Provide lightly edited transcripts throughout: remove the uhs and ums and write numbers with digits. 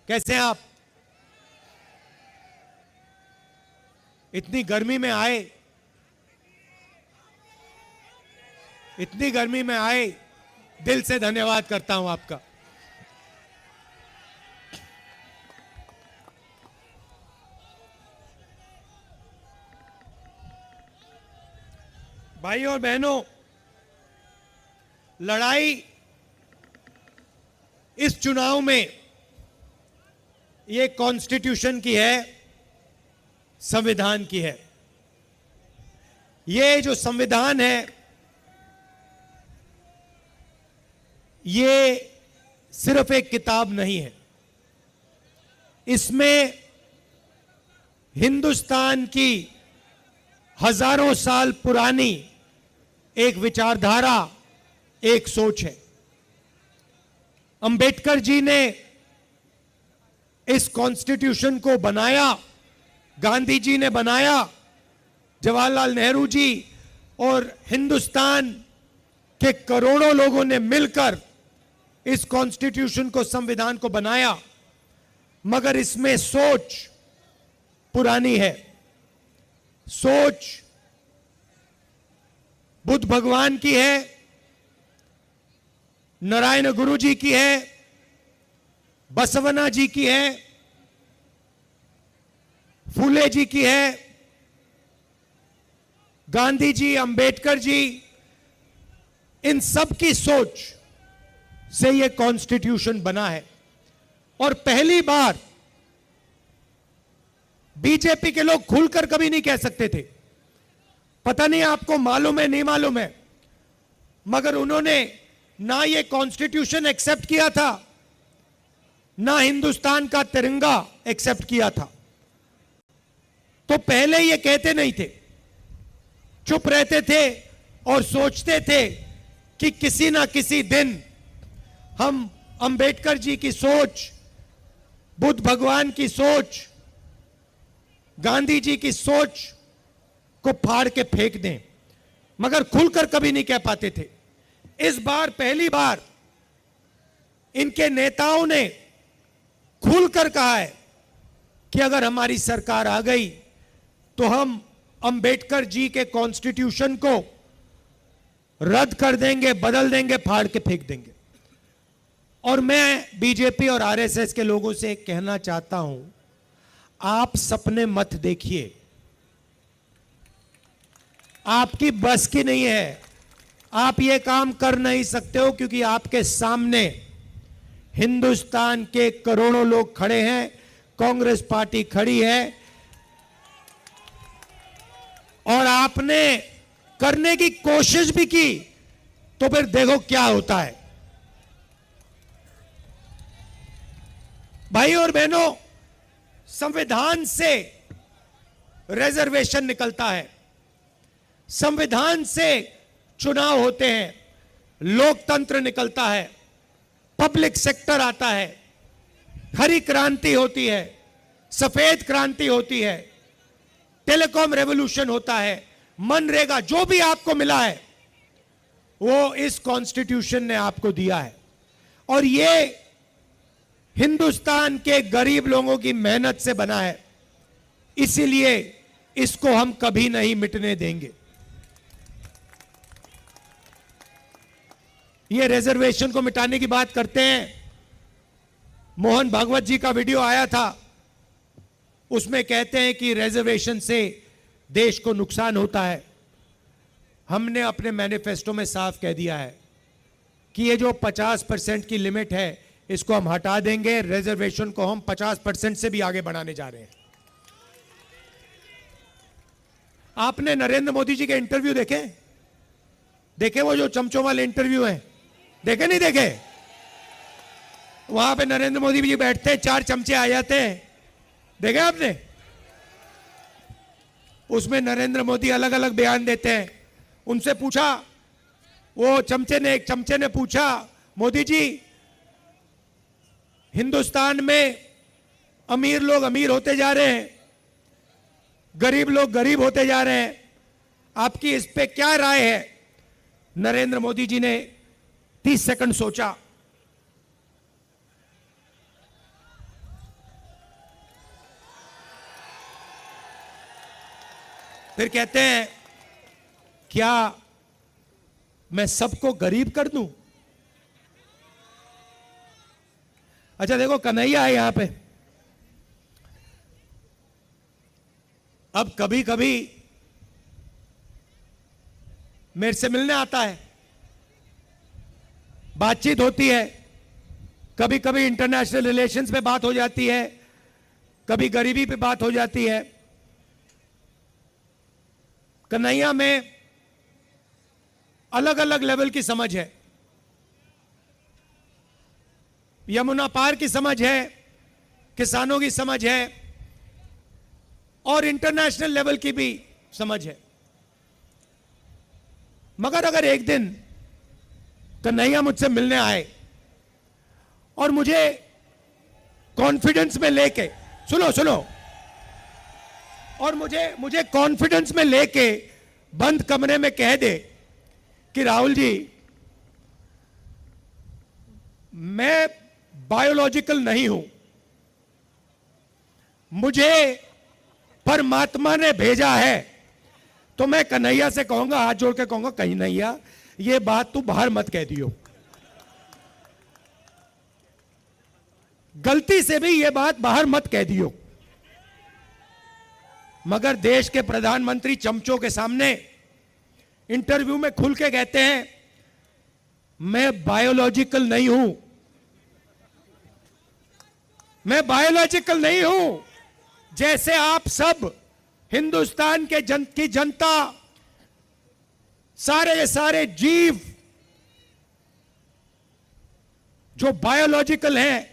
कैसे हैं आप? इतनी गर्मी में आए, इतनी गर्मी में आए, दिल से धन्यवाद करता हूं आपका। भाई और बहनों, लड़ाई इस चुनाव में ये कॉन्स्टिट्यूशन की है, संविधान की है। ये जो संविधान है, ये सिर्फ एक किताब नहीं है। इसमें हिंदुस्तान की हजारों साल पुरानी एक विचारधारा, एक सोच है। अंबेडकर जी ने इस कॉन्स्टिट्यूशन को बनाया, गांधी जी ने बनाया, जवाहरलाल नेहरू जी और हिंदुस्तान के करोड़ों लोगों ने मिलकर इस कॉन्स्टिट्यूशन को, संविधान को बनाया। मगर इसमें सोच पुरानी है। सोच बुद्ध भगवान की है, नारायण गुरु जी की है, बसवना जी की है, फूले जी की है, गांधी जी, अंबेडकर जी, इन सब की सोच से यह कॉन्स्टिट्यूशन बना है। और पहली बार बीजेपी के लोग खुलकर कभी नहीं कह सकते थे, पता नहीं आपको मालूम है नहीं मालूम है, मगर उन्होंने ना ये कॉन्स्टिट्यूशन एक्सेप्ट किया था, ना हिंदुस्तान का तिरंगा एक्सेप्ट किया था। तो पहले ये कहते नहीं थे, चुप रहते थे और सोचते थे कि किसी ना किसी दिन हम अंबेडकर जी की सोच, बुद्ध भगवान की सोच, गांधी जी की सोच को फाड़ के फेंक दें, मगर खुलकर कभी नहीं कह पाते थे। इस बार पहली बार इनके नेताओं ने खुलकर कहा है कि अगर हमारी सरकार आ गई तो हम अंबेडकर जी के कॉन्स्टिट्यूशन को रद्द कर देंगे, बदल देंगे, फाड़ के फेंक देंगे। और मैं बीजेपी और आरएसएस के लोगों से कहना चाहता हूं, आप सपने मत देखिए, आपकी बस की नहीं है, आप ये काम कर नहीं सकते हो, क्योंकि आपके सामने हिंदुस्तान के करोड़ों लोग खड़े हैं, कांग्रेस पार्टी खड़ी है, और आपने करने की कोशिश भी की तो फिर देखो क्या होता है। भाई और बहनों, संविधान से रिजर्वेशन निकलता है, संविधान से चुनाव होते हैं, लोकतंत्र निकलता है, पब्लिक सेक्टर आता है, हरी क्रांति होती है, सफेद क्रांति होती है, टेलीकॉम रेवोल्यूशन होता है, मनरेगा, जो भी आपको मिला है वो इस कॉन्स्टिट्यूशन ने आपको दिया है। और ये हिंदुस्तान के गरीब लोगों की मेहनत से बना है, इसीलिए इसको हम कभी नहीं मिटने देंगे। ये रिजर्वेशन को मिटाने की बात करते हैं, मोहन भागवत जी का वीडियो आया था, उसमें कहते हैं कि रिजर्वेशन से देश को नुकसान होता है। हमने अपने मैनिफेस्टो में साफ कह दिया है कि ये जो 50% की लिमिट है, इसको हम हटा देंगे, रिजर्वेशन को हम 50% से भी आगे बढ़ाने जा रहे हैं। आपने नरेंद्र मोदी जी के इंटरव्यू देखे? देखे वो जो चमचों वाले इंटरव्यू हैं? देखे नहीं देखे? वहां पे नरेंद्र मोदी जी बैठते हैं, 4 चमचे आ जाते हैं, देखे आपने? उसमें नरेंद्र मोदी अलग अलग बयान देते हैं। उनसे पूछा, वो एक चमचे ने पूछा, मोदी जी, हिंदुस्तान में अमीर लोग अमीर होते जा रहे हैं, गरीब लोग गरीब होते जा रहे हैं, आपकी इस पे क्या राय है? नरेंद्र मोदी जी ने 30 सेकंड सोचा, फिर कहते हैं क्या मैं सबको गरीब कर दूं? अच्छा देखो, कन्हैया है यहां पे। अब कभी कभी मेरे से मिलने आता है, बातचीत होती है, कभी कभी इंटरनेशनल रिलेशंस पे बात हो जाती है, कभी गरीबी पे बात हो जाती है। कन्हैया में अलग अलग लेवल की समझ है। यमुना पार की समझ है, किसानों की समझ है, और इंटरनेशनल लेवल की भी समझ है। मगर अगर एक दिन कन्हैया मुझसे मिलने आए और मुझे कॉन्फिडेंस में लेके, सुनो सुनो, और मुझे कॉन्फिडेंस में लेके बंद कमरे में कह दे कि राहुल जी, मैं बायोलॉजिकल नहीं हूं, मुझे परमात्मा ने भेजा है, तो मैं कन्हैया से कहूंगा, हाथ जोड़ के कहूंगा, कन्हैया ये बात तू बाहर मत कह दियो, गलती से भी ये बात बाहर मत कह दियो। मगर देश के प्रधानमंत्री चमचों के सामने इंटरव्यू में खुल के कहते हैं मैं बायोलॉजिकल नहीं हूं, मैं बायोलॉजिकल नहीं हूं। जैसे आप सब हिंदुस्तान की जनता, सारे के सारे जीव जो बायोलॉजिकल हैं,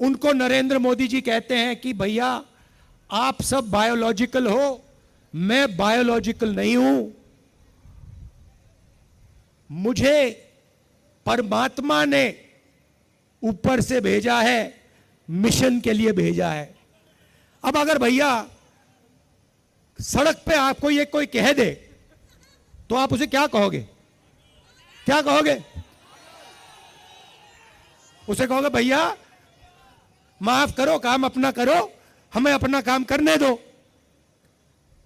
उनको नरेंद्र मोदी जी कहते हैं कि भैया आप सब बायोलॉजिकल हो, मैं बायोलॉजिकल नहीं हूं, मुझे परमात्मा ने ऊपर से भेजा है, मिशन के लिए भेजा है। अब अगर भैया सड़क पे आपको ये कोई कह दे तो आप उसे क्या कहोगे? क्या कहोगे? उसे कहोगे भैया माफ करो, काम अपना करो, हमें अपना काम करने दो।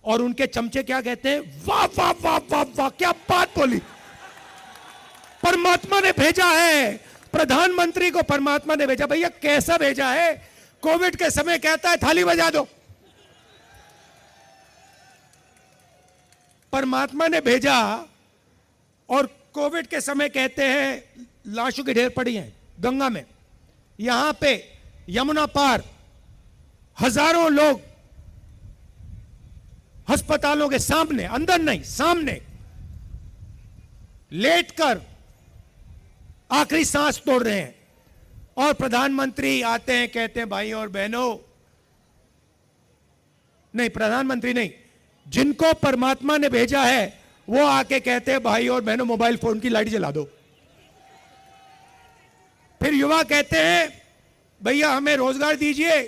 और उनके चमचे क्या कहते हैं? वाह वाह वाह वाह वाह, क्या बात बोली, परमात्मा ने भेजा है, प्रधानमंत्री को परमात्मा ने भेजा। भैया कैसा भेजा है? कोविड के समय कहता है थाली बजा दो, परमात्मा ने भेजा, और कोविड के समय कहते हैं लाशों की ढेर पड़ी हैं गंगा में। यहां पे यमुना पार हजारों लोग अस्पतालों के सामने, अंदर नहीं सामने, लेटकर आखिरी सांस तोड़ रहे हैं, और प्रधानमंत्री आते हैं, कहते हैं भाइयों और बहनों, नहीं प्रधानमंत्री नहीं, जिनको परमात्मा ने भेजा है वो आके कहते हैं भाई और बहनों मोबाइल फोन की लाइट जला दो। फिर युवा कहते हैं भैया हमें रोजगार दीजिए,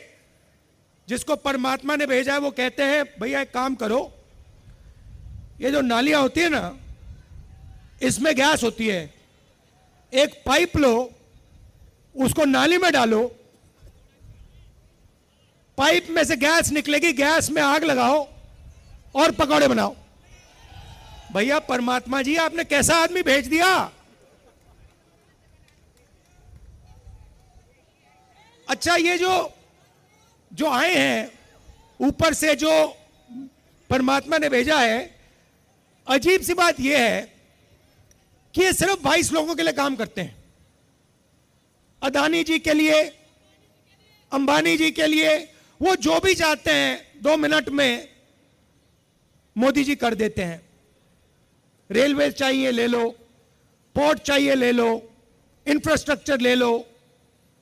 जिसको परमात्मा ने भेजा है वो कहते हैं भैया एक काम करो, ये जो नालियां होती है ना, इसमें गैस होती है, एक पाइप लो, उसको नाली में डालो, पाइप में से गैस निकलेगी, गैस में आग लगाओ और पकौड़े बनाओ। भैया परमात्मा जी आपने कैसा आदमी भेज दिया? अच्छा ये जो आए हैं ऊपर से, जो परमात्मा ने भेजा है, अजीब सी बात यह है कि ये सिर्फ 22 लोगों के लिए काम करते हैं। अदानी जी के लिए, अंबानी जी के लिए, वो जो भी चाहते हैं 2 मिनट में मोदी जी कर देते हैं। रेलवे चाहिए ले लो, पोर्ट चाहिए ले लो, इंफ्रास्ट्रक्चर ले लो,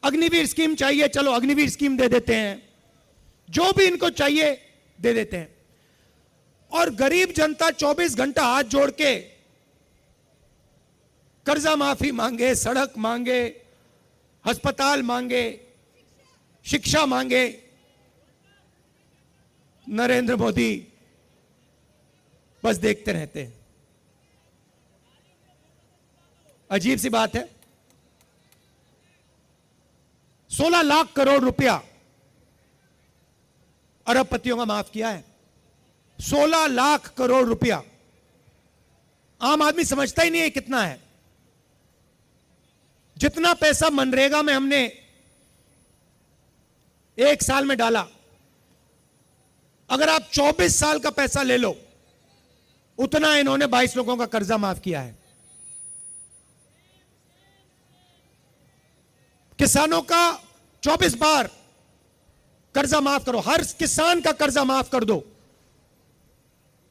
अग्निवीर स्कीम चाहिए, चलो अग्निवीर स्कीम दे देते हैं, जो भी इनको चाहिए दे देते हैं। और गरीब जनता 24 घंटा हाथ जोड़ के कर्जा माफी मांगे, सड़क मांगे, अस्पताल मांगे, शिक्षा मांगे, नरेंद्र मोदी बस देखते रहते हैं। अजीब सी बात है, 16 लाख करोड़ रुपया अरबपतियों का माफ किया है। 16 लाख करोड़ रुपया। आम आदमी समझता ही नहीं है कितना है। जितना पैसा मनरेगा में हमने एक साल में डाला, अगर आप 24 साल का पैसा ले लो, उतना इन्होंने 22 लोगों का कर्जा माफ किया है। किसानों का 24 बार कर्जा माफ करो, हर किसान का कर्जा माफ कर दो,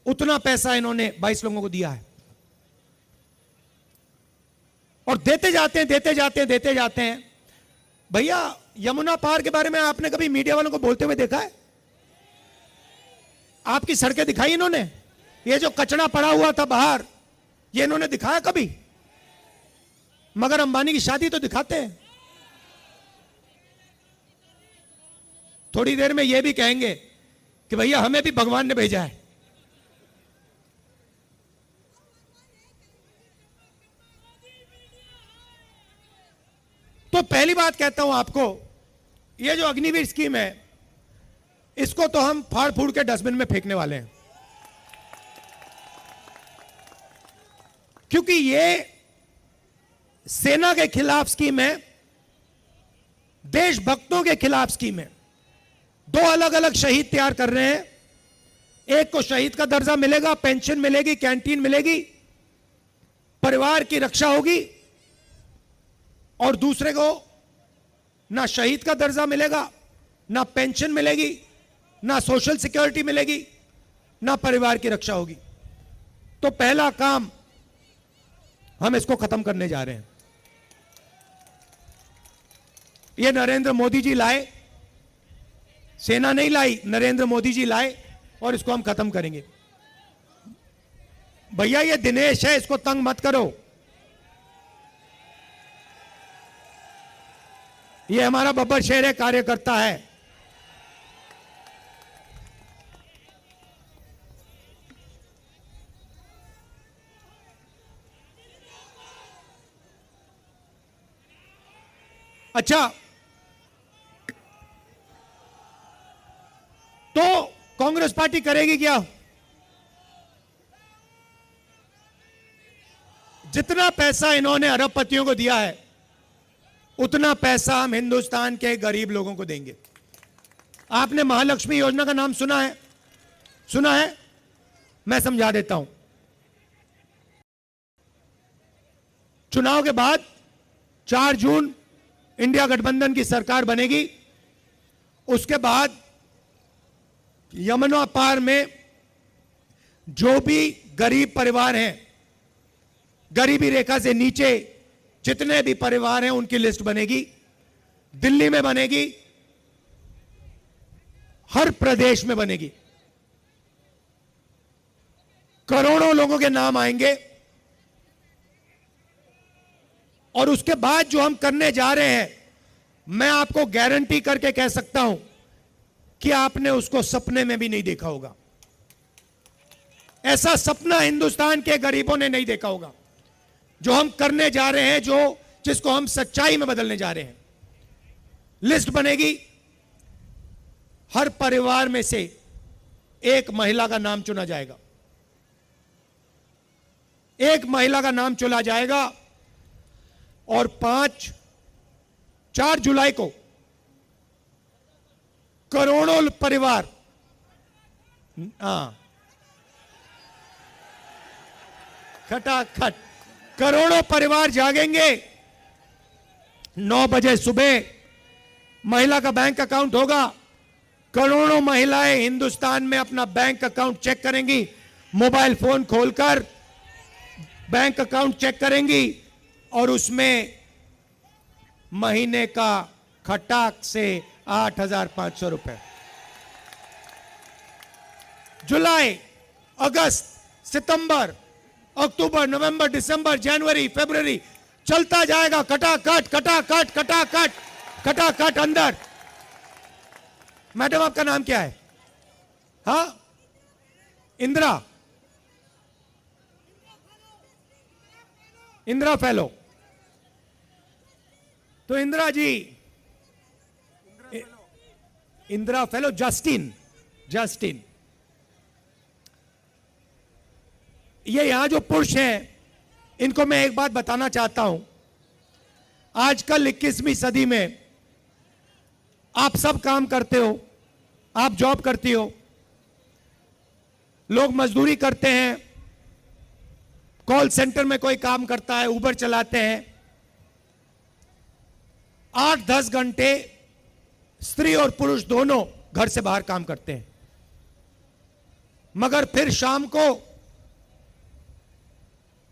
उतना पैसा इन्होंने 22 लोगों को दिया है। और देते जाते हैं, देते जाते हैं, देते जाते हैं। भैया, यमुना पार के बारे में आपने कभी मीडिया वालों को बोलते हुए देखा है? आपकी सड़कें दिखाई इन्होंने? ये जो कचरा पड़ा हुआ था बाहर, ये इन्होंने दिखाया कभी? मगर अंबानी की शादी तो दिखाते हैं। थोड़ी देर में ये भी कहेंगे कि भैया हमें भी भगवान ने भेजा है। तो पहली बात कहता हूं आपको, ये जो अग्निवीर स्कीम है, इसको तो हम फाड़ फूड़ के डस्टबिन में फेंकने वाले हैं, क्योंकि ये सेना के खिलाफ स्कीम है, देशभक्तों के खिलाफ स्कीम है। दो अलग अलग शहीद तैयार कर रहे हैं। एक को शहीद का दर्जा मिलेगा, पेंशन मिलेगी, कैंटीन मिलेगी, परिवार की रक्षा होगी, और दूसरे को ना शहीद का दर्जा मिलेगा, ना पेंशन मिलेगी, ना सोशल सिक्योरिटी मिलेगी, ना परिवार की रक्षा होगी। तो पहला काम हम इसको खत्म करने जा रहे हैं। ये नरेंद्र मोदी जी लाए, सेना नहीं लाई, नरेंद्र मोदी जी लाए, और इसको हम खत्म करेंगे। भैया, ये दिनेश है, इसको तंग मत करो। ये हमारा बब्बर शेर है, कार्यकर्ता है। अच्छा, तो कांग्रेस पार्टी करेगी क्या? जितना पैसा इन्होंने अरबपतियों को दिया है, उतना पैसा हम हिंदुस्तान के गरीब लोगों को देंगे। आपने महालक्ष्मी योजना का नाम सुना है? सुना है? मैं समझा देता हूं। चुनाव के बाद 4 जून इंडिया गठबंधन की सरकार बनेगी। उसके बाद यमुना पार में जो भी गरीब परिवार हैं, गरीबी रेखा से नीचे जितने भी परिवार हैं, उनकी लिस्ट बनेगी, दिल्ली में बनेगी, हर प्रदेश में बनेगी। करोड़ों लोगों के नाम आएंगे, और उसके बाद जो हम करने जा रहे हैं, मैं आपको गारंटी करके कह सकता हूं कि आपने उसको सपने में भी नहीं देखा होगा। ऐसा सपना हिंदुस्तान के गरीबों ने नहीं देखा होगा जो हम करने जा रहे हैं, जिसको हम सच्चाई में बदलने जा रहे हैं। लिस्ट बनेगी, हर परिवार में से एक महिला का नाम चुना जाएगा, एक महिला का नाम चुना जाएगा, और 4 जुलाई को करोड़ों परिवार, खटाखट करोड़ों परिवार जागेंगे। 9 बजे सुबह महिला का बैंक अकाउंट होगा। करोड़ों महिलाएं हिंदुस्तान में अपना बैंक अकाउंट चेक करेंगी, मोबाइल फोन खोलकर बैंक अकाउंट चेक करेंगी, और उसमें महीने का खटाक से 8,500 रुपए। जुलाई, अगस्त, सितंबर, अक्टूबर, नवंबर, दिसंबर, जनवरी, फरवरी, चलता जाएगा। कटाकट कटाकट कटाकट कटाकट अंदर। मैडम, आपका नाम क्या है? हाँ, इंदिरा, इंदिरा फेलो। तो इंदिरा जी, इंदिरा फेलो, जस्टिन, ये यहां जो पुरुष हैं, इनको मैं एक बात बताना चाहता हूं। आजकल 21वीं सदी में आप सब काम करते हो, आप जॉब करती हो, लोग मजदूरी करते हैं, कॉल सेंटर में कोई काम करता है, उबर चलाते हैं। 8-10 घंटे स्त्री और पुरुष दोनों घर से बाहर काम करते हैं, मगर फिर शाम को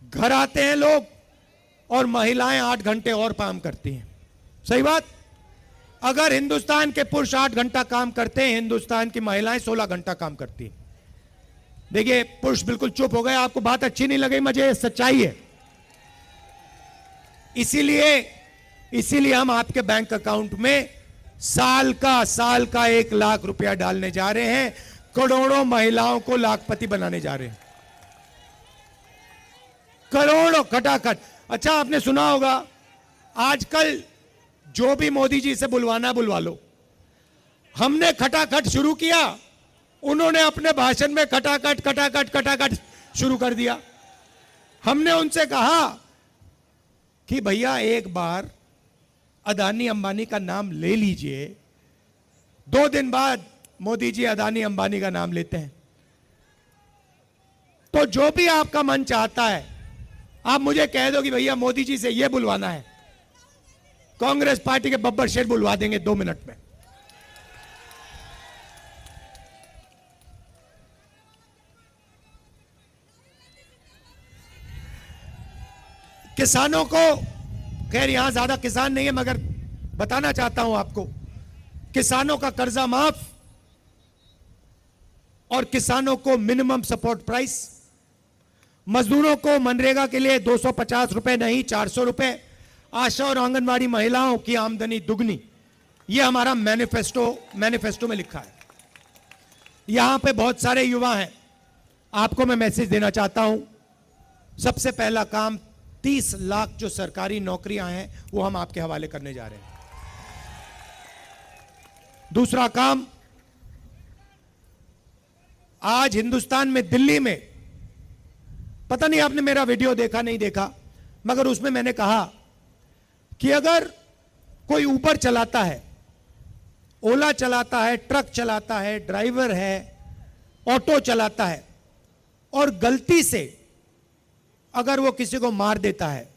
घर आते हैं लोग और महिलाएं 8 घंटे और काम करती हैं। सही बात? अगर हिंदुस्तान के पुरुष 8 घंटा काम करते हैं, हिंदुस्तान की महिलाएं 16 घंटा काम करती हैं। देखिए, पुरुष बिल्कुल चुप हो गए, आपको बात अच्छी नहीं लगी, मुझे सच्चाई है। इसीलिए हम आपके बैंक अकाउंट में साल का 1 लाख रुपया डालने जा रहे हैं, करोड़ों महिलाओं को लाखपति बनाने जा रहे हैं, करोड़ों खटाखट। अच्छा, आपने सुना होगा आजकल जो भी मोदी जी से बुलवाना बुलवा लो। हमने खटाखट शुरू किया, उन्होंने अपने भाषण में खटाखट शुरू कर दिया। हमने उनसे कहा कि भैया एक बार अदानी अंबानी का नाम ले लीजिए। 2 दिन बाद मोदी जी अदानी अंबानी का नाम लेते हैं। तो जो भी आपका मन चाहता है, आप मुझे कह दो कि भैया मोदी जी से यह बुलवाना है, कांग्रेस पार्टी के बब्बर शेर बुलवा देंगे 2 मिनट में। किसानों को, खैर यहां ज्यादा किसान नहीं है, मगर बताना चाहता हूं आपको, किसानों का कर्जा माफ और किसानों को मिनिमम सपोर्ट प्राइस, मजदूरों को मनरेगा के लिए 250 रुपए नहीं 400 रुपए, आशा और आंगनवाड़ी महिलाओं की आमदनी दुगनी। यह हमारा मैनिफेस्टो में लिखा है। यहां पे बहुत सारे युवा हैं, आपको मैं मैसेज देना चाहता हूं। सबसे पहला काम, 30 लाख जो सरकारी नौकरियां हैं वो हम आपके हवाले करने जा रहे हैं। दूसरा काम, आज हिंदुस्तान में, दिल्ली में, पता नहीं आपने मेरा वीडियो देखा नहीं देखा, मगर उसमें मैंने कहा कि अगर कोई ऊबर चलाता है, ओला चलाता है, ट्रक चलाता है, ड्राइवर है, ऑटो चलाता है, और गलती से अगर वो किसी को मार देता है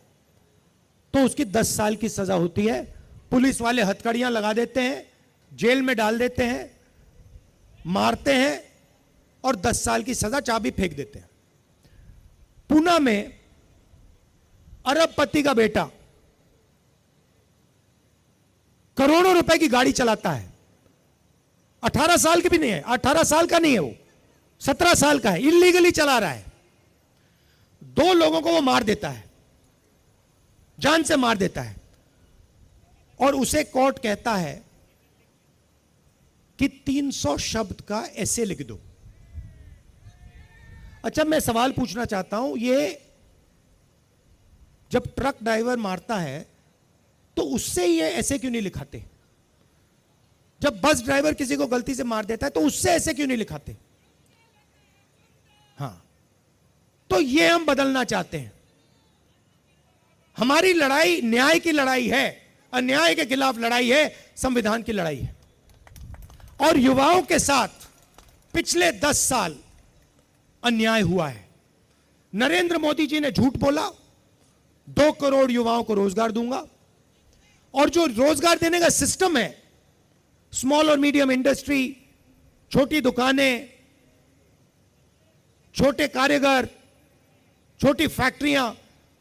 तो उसकी 10 साल की सजा होती है। पुलिस वाले हथकड़ियां लगा देते हैं, जेल में डाल देते हैं, मारते हैं और 10 साल की सजा, चाबी फेंक देते हैं। पुणे में अरबपति का बेटा करोड़ों रुपए की गाड़ी चलाता है, 18 साल की भी नहीं है, 18 साल का नहीं है, वो 17 साल का है, इलीगली चला रहा है। 2 लोगों को वो मार देता है, जान से मार देता है, और उसे कोर्ट कहता है कि 300 शब्द का ऐसे लिख दो। अच्छा, मैं सवाल पूछना चाहता हूं, ये जब ट्रक ड्राइवर मारता है तो उससे ये ऐसे क्यों नहीं लिखाते? जब बस ड्राइवर किसी को गलती से मार देता है तो उससे ऐसे क्यों नहीं लिखाते? हाँ, तो ये हम बदलना चाहते हैं। हमारी लड़ाई न्याय की लड़ाई है, अन्याय के खिलाफ लड़ाई है, संविधान की लड़ाई है। और युवाओं के साथ पिछले 10 साल अन्याय हुआ है। नरेंद्र मोदी जी ने झूठ बोला, 2 करोड़ युवाओं को रोजगार दूंगा, और जो रोजगार देने का सिस्टम है, स्मॉल और मीडियम इंडस्ट्री, छोटी दुकानें, छोटे कारीगर, छोटी फैक्ट्रियां,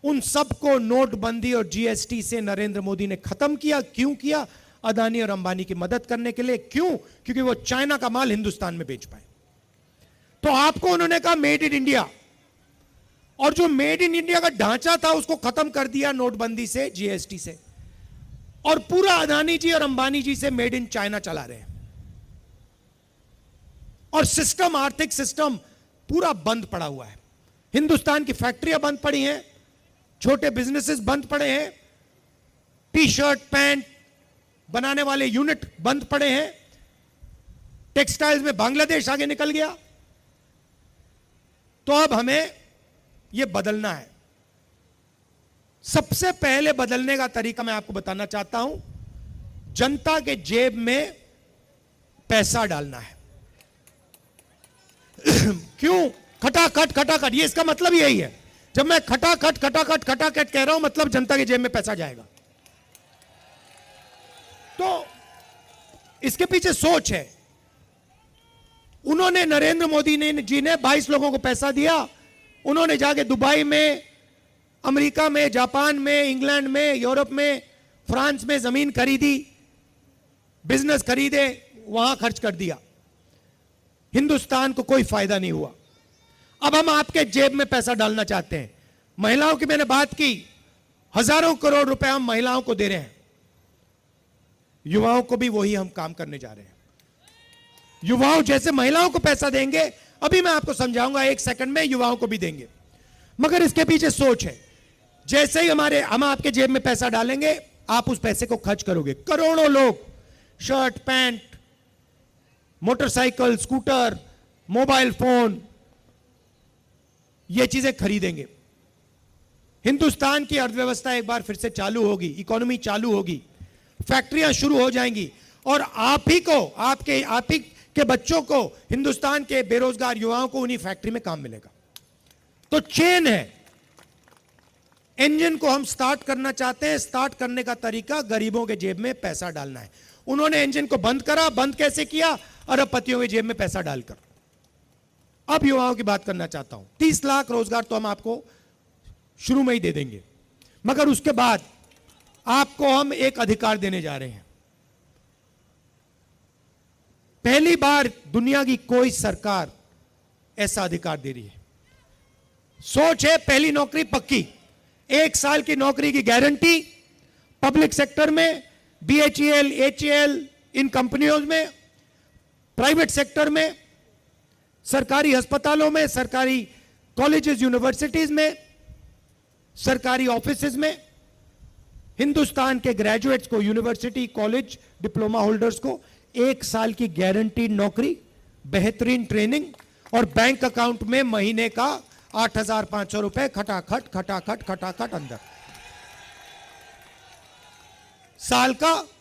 उन सबको नोटबंदी और जीएसटी से नरेंद्र मोदी ने खत्म किया। क्यों किया? अदानी और अंबानी की मदद करने के लिए। क्यों? क्योंकि वो चाइना का माल हिंदुस्तान में बेच पाए। तो आपको उन्होंने कहा मेड इन इंडिया, और जो मेड इन इंडिया का ढांचा था उसको खत्म कर दिया नोटबंदी से, जीएसटी से, और पूरा अदानी जी और अंबानी जी से मेड इन चाइना चला रहे हैं। और सिस्टम, आर्थिक सिस्टम पूरा बंद पड़ा हुआ है। हिंदुस्तान की फैक्ट्रियां बंद पड़ी हैं, छोटे बिजनेसेस बंद पड़े हैं, टी शर्ट पैंट बनाने वाले यूनिट बंद पड़े हैं, टेक्सटाइल्स में बांग्लादेश आगे निकल गया। तो अब हमें ये बदलना है। सबसे पहले बदलने का तरीका मैं आपको बताना चाहता हूं, जनता के जेब में पैसा डालना है। क्यों? खटाखट खटाखट, ये इसका मतलब यही है। जब मैं खटाखट खटाखट खटाखट कह रहा हूं, मतलब जनता के जेब में पैसा जाएगा। तो इसके पीछे सोच है। उन्होंने, नरेंद्र मोदी जी ने 22 लोगों को पैसा दिया। उन्होंने जाके दुबई में, अमेरिका में, जापान में, इंग्लैंड में, यूरोप में, फ्रांस में जमीन खरीदी, बिजनेस खरीदे, वहां खर्च कर दिया। हिंदुस्तान को कोई फायदा नहीं हुआ। अब हम आपके जेब में पैसा डालना चाहते हैं। महिलाओं की मैंने बात की, हजारों करोड़ रुपए हम महिलाओं को दे रहे हैं। युवाओं को भी वही हम काम करने जा रहे हैं। युवाओं जैसे महिलाओं को पैसा देंगे, अभी मैं आपको समझाऊंगा, 1 सेकंड में युवाओं को भी देंगे। मगर इसके पीछे सोच है। जैसे ही हम आपके जेब में पैसा डालेंगे, आप उस पैसे को खर्च करोगे। करोड़ों लोग shirt, pant, motorcycle, scooter, mobile phone, ये चीजें खरीदेंगे। हिंदुस्तान की अर्थव्यवस्था एक बार फिर से चालू होगी, इकोनॉमी चालू होगी, फैक्ट्रियां शुरू हो जाएंगी, और आप ही के बच्चों को, हिंदुस्तान के बेरोजगार युवाओं को उन्हीं फैक्ट्री में काम मिलेगा। तो चेन है। इंजन को हम स्टार्ट करना चाहते हैं। स्टार्ट करने का तरीका गरीबों के जेब में पैसा डालना है। उन्होंने इंजन को बंद करा। बंद कैसे किया? अरबपतियों के जेब में पैसा डालकर। अब युवाओं की बात करना चाहता हूं। 30 लाख रोजगार तो हम आपको शुरू में ही दे देंगे, मगर उसके बाद आपको हम एक अधिकार देने जा रहे हैं। पहली बार दुनिया की कोई सरकार ऐसा अधिकार दे रही है। सोच है, पहली नौकरी पक्की, 1 साल की नौकरी की गारंटी पब्लिक सेक्टर में, BHEL, HEL, इन कंपनियों में, प्राइवेट सेक्टर में, सरकारी अस्पतालों में, सरकारी कॉलेजेस, यूनिवर्सिटीज में, सरकारी ऑफिसेज में। हिंदुस्तान के ग्रेजुएट्स को, यूनिवर्सिटी, कॉलेज, डिप्लोमा होल्डर्स को 1 साल की गारंटीड नौकरी, बेहतरीन ट्रेनिंग, और बैंक अकाउंट में महीने का 8,500 रुपए खटाखट खटाखट खटाखट अंदर।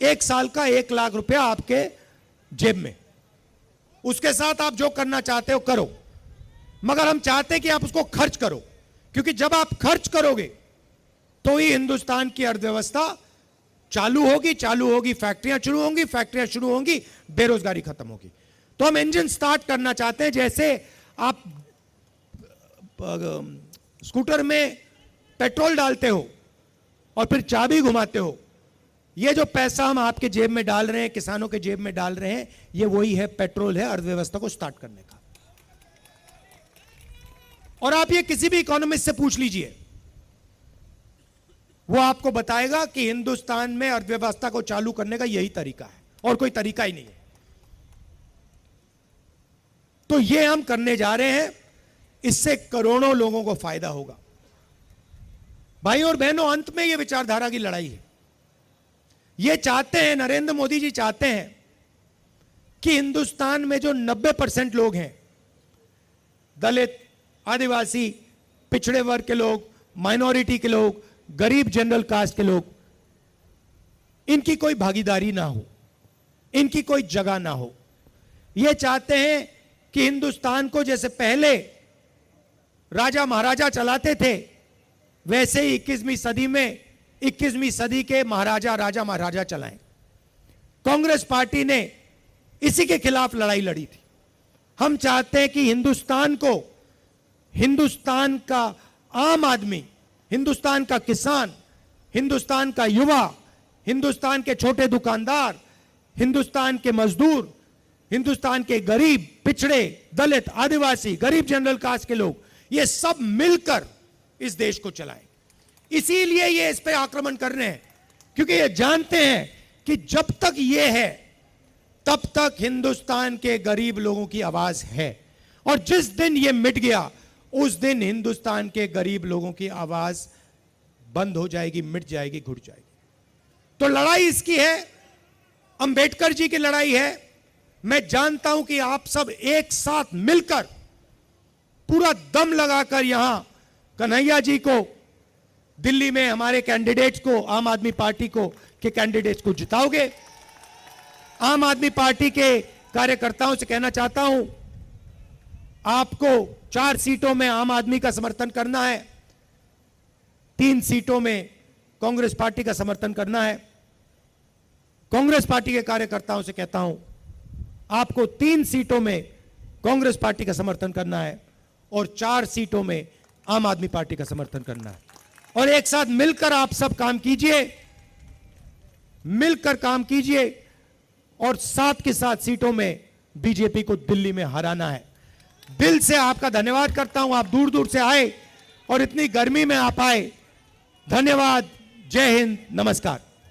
एक साल का 1 लाख रुपया आपके जेब में। उसके साथ आप जो करना चाहते हो करो, मगर हम चाहते हैं कि आप उसको खर्च करो, क्योंकि जब आप खर्च करोगे तो ही हिंदुस्तान की अर्थव्यवस्था चालू होगी, फैक्ट्रियां शुरू होंगी, बेरोजगारी खत्म होगी। तो हम इंजन स्टार्ट करना चाहते हैं। जैसे आप स्कूटर में पेट्रोल डालते हो और फिर चाबी घुमाते हो, ये जो पैसा हम आपके जेब में डाल रहे हैं, किसानों के जेब में डाल रहे हैं, ये वही है, पेट्रोल है अर्थव्यवस्था को स्टार्ट करने का। और आप ये किसी भी इकोनॉमिस्ट से पूछ लीजिए, वो आपको बताएगा कि हिंदुस्तान में अर्थव्यवस्था को चालू करने का यही तरीका है, और कोई तरीका ही नहीं है। तो ये हम करने जा रहे हैं। इससे करोड़ों लोगों को फायदा होगा। भाई और बहनों, अंत में ये विचारधारा की लड़ाई है। ये चाहते हैं, नरेंद्र मोदी जी चाहते हैं कि हिंदुस्तान में जो 90% लोग हैं, दलित, आदिवासी, पिछड़े वर्ग के लोग, माइनॉरिटी के लोग, गरीब जनरल कास्ट के लोग, इनकी कोई भागीदारी ना हो, इनकी कोई जगह ना हो। ये चाहते हैं कि हिंदुस्तान को जैसे पहले राजा महाराजा चलाते थे, वैसे ही 21वीं सदी के महाराजा, राजा महाराजा चलाएं। कांग्रेस पार्टी ने इसी के खिलाफ लड़ाई लड़ी थी। हम चाहते हैं कि हिंदुस्तान को, हिंदुस्तान का आम आदमी, हिंदुस्तान का किसान, हिंदुस्तान का युवा, हिंदुस्तान के छोटे दुकानदार, हिंदुस्तान के मजदूर, हिंदुस्तान के गरीब, पिछड़े, दलित, आदिवासी, गरीब जनरल कास्ट के लोग, ये सब मिलकर इस देश को चलाएं। इसीलिए ये इस पे आक्रमण कर रहे हैं, क्योंकि ये जानते हैं कि जब तक ये है तब तक हिंदुस्तान के गरीब लोगों की आवाज है, और जिस दिन ये मिट गया उस दिन हिंदुस्तान के गरीब लोगों की आवाज बंद हो जाएगी, मिट जाएगी, घुट जाएगी। तो लड़ाई इसकी है, अंबेडकर जी की लड़ाई है। मैं जानता हूं कि आप सब एक साथ मिलकर, पूरा दम लगाकर यहां कन्हैया जी को दिल्ली में हमारे कैंडिडेट्स को, आम आदमी पार्टी को के कैंडिडेट्स को जिताओगे। आम आदमी पार्टी के कार्यकर्ताओं से कहना चाहता हूं, आपको 4 सीटों में आम आदमी का समर्थन करना है, 3 सीटों में कांग्रेस पार्टी का समर्थन करना है। कांग्रेस पार्टी के कार्यकर्ताओं से कहता हूं, आपको 3 सीटों में कांग्रेस पार्टी का समर्थन करना है और 4 सीटों में आम आदमी पार्टी का समर्थन करना है। और एक साथ मिलकर आप सब काम कीजिए, मिलकर काम कीजिए और साथ के साथ सीटों में बीजेपी को दिल्ली में हराना है। दिल से आपका धन्यवाद करता हूं, आप दूर दूर से आए और इतनी गर्मी में आप आए। धन्यवाद। जय हिंद, नमस्कार।